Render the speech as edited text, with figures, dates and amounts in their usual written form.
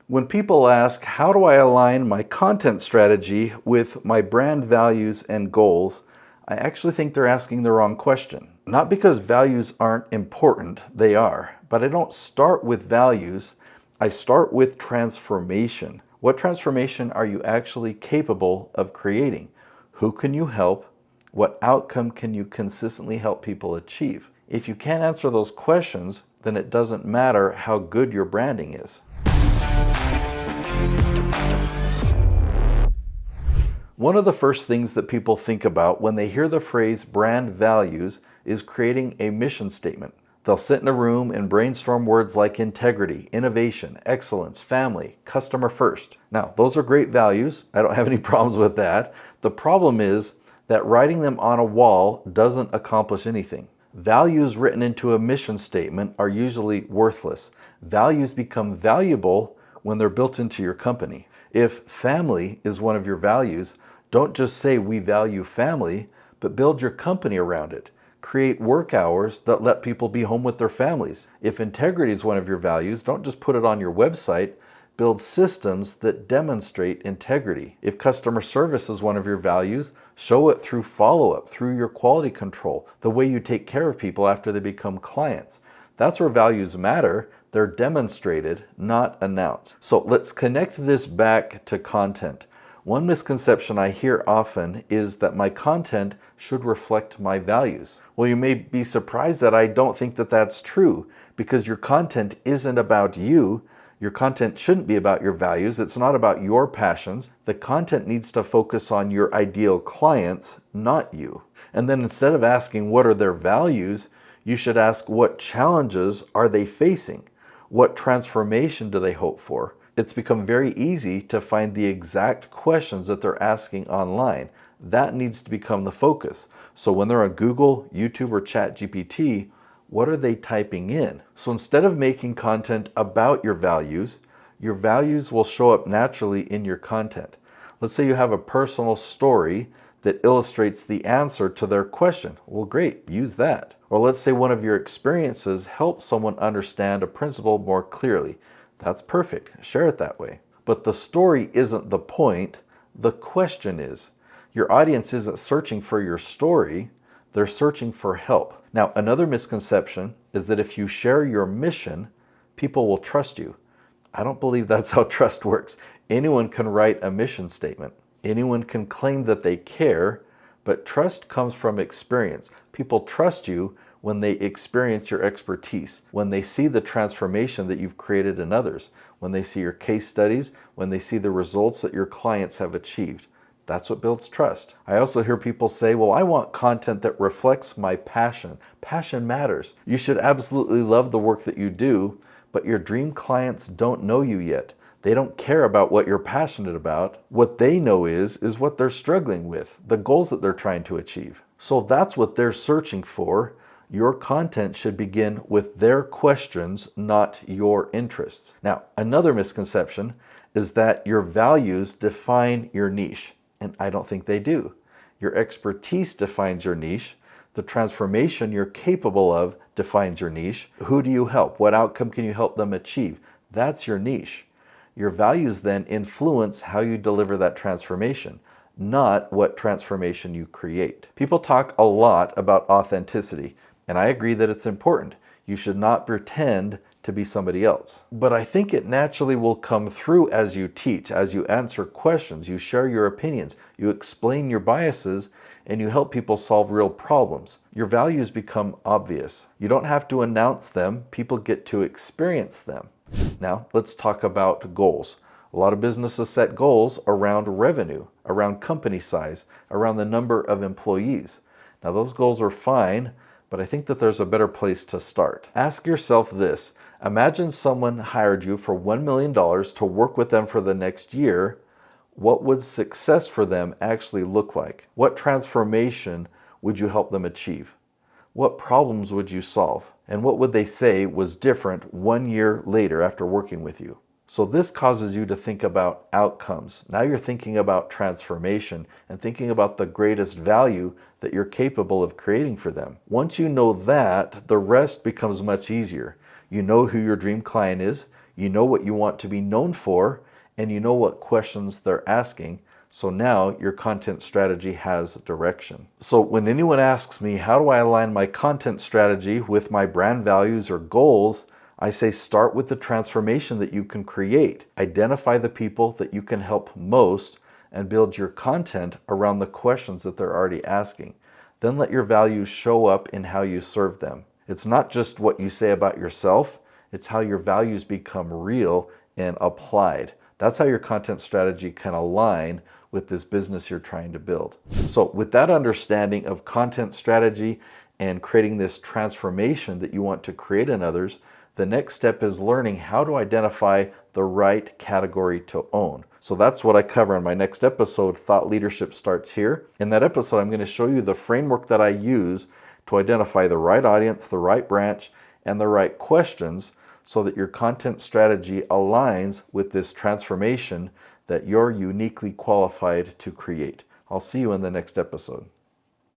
When people ask, how do I align my content strategy with my brand values and goals, I actually think they're asking the wrong question. Not because values aren't important, they are, but I don't start with values, I start with transformation. What transformation are you actually capable of creating? Who can you help? What outcome can you consistently help people achieve? If you can't answer those questions, then it doesn't matter how good your branding is. One of the first things that people think about when they hear the phrase brand values is creating a mission statement. They'll sit in a room and brainstorm words like integrity, innovation, excellence, family, customer first. Now, those are great values. I don't have any problems with that. The problem is that writing them on a wall doesn't accomplish anything. Values written into a mission statement are usually worthless. Values become valuable when they're built into your company. If family is one of your values, don't just say we value family, but build your company around it. Create work hours that let people be home with their families. If integrity is one of your values, don't just put it on your website, build systems that demonstrate integrity. If customer service is one of your values, show it through follow-up, through your quality control, the way you take care of people after they become clients. That's where values matter. They're demonstrated, not announced. So let's connect this back to content. One misconception I hear often is that my content should reflect my values. Well, you may be surprised that I don't think that that's true, because your content isn't about you. Your content shouldn't be about your values. It's not about your passions. The content needs to focus on your ideal clients, not you. And then instead of asking what are their values, you should ask what challenges are they facing? What transformation do they hope for? It's become very easy to find the exact questions that they're asking online. That needs to become the focus. So when they're on Google, YouTube, or ChatGPT, what are they typing in? So instead of making content about your values will show up naturally in your content. Let's say you have a personal story that illustrates the answer to their question. Well, great, use that. Or let's say one of your experiences helps someone understand a principle more clearly. That's perfect. Share it that way. But the story isn't the point. The question is. Your audience isn't searching for your story. They're searching for help. Now, another misconception is that if you share your mission, people will trust you. I don't believe that's how trust works. Anyone can write a mission statement. Anyone can claim that they care, but trust comes from experience. People trust you when they experience your expertise, when they see the transformation that you've created in others, when they see your case studies, when they see the results that your clients have achieved. That's what builds trust. I also hear people say, well, I want content that reflects my passion. Passion matters. You should absolutely love the work that you do, but your dream clients don't know you yet. They don't care about what you're passionate about. What they know is what they're struggling with, the goals that they're trying to achieve. So that's what they're searching for. Your content should begin with their questions, not your interests. Now, another misconception is that your values define your niche, and I don't think they do. Your expertise defines your niche. The transformation you're capable of defines your niche. Who do you help? What outcome can you help them achieve? That's your niche. Your values then influence how you deliver that transformation, not what transformation you create. People talk a lot about authenticity, and I agree that it's important. You should not pretend to be somebody else. But I think it naturally will come through as you teach, as you answer questions, you share your opinions, you explain your biases, and you help people solve real problems. Your values become obvious. You don't have to announce them, people get to experience them. Now, let's talk about goals. A lot of businesses set goals around revenue, around company size, around the number of employees. Now, those goals are fine, but I think that there's a better place to start. Ask yourself this. Imagine someone hired you for $1 million to work with them for the next year. What would success for them actually look like? What transformation would you help them achieve? What problems would you solve? And what would they say was different 1 year later after working with you? So this causes you to think about outcomes. Now you're thinking about transformation and thinking about the greatest value that you're capable of creating for them. Once you know that, the rest becomes much easier. You know who your dream client is. You know what you want to be known for, and you know what questions they're asking. So now your content strategy has direction. So when anyone asks me, how do I align my content strategy with my brand values or goals? I say start with the transformation that you can create. Identify the people that you can help most and build your content around the questions that they're already asking. Then let your values show up in how you serve them. It's not just what you say about yourself, it's how your values become real and applied. That's how your content strategy can align with this business you're trying to build. So with that understanding of content strategy and creating this transformation that you want to create in others, the next step is learning how to identify the right category to own. So that's what I cover in my next episode, Thought Leadership Starts Here. In that episode, I'm going to show you the framework that I use to identify the right audience, the right branch, and the right questions so that your content strategy aligns with this transformation that you're uniquely qualified to create. I'll see you in the next episode.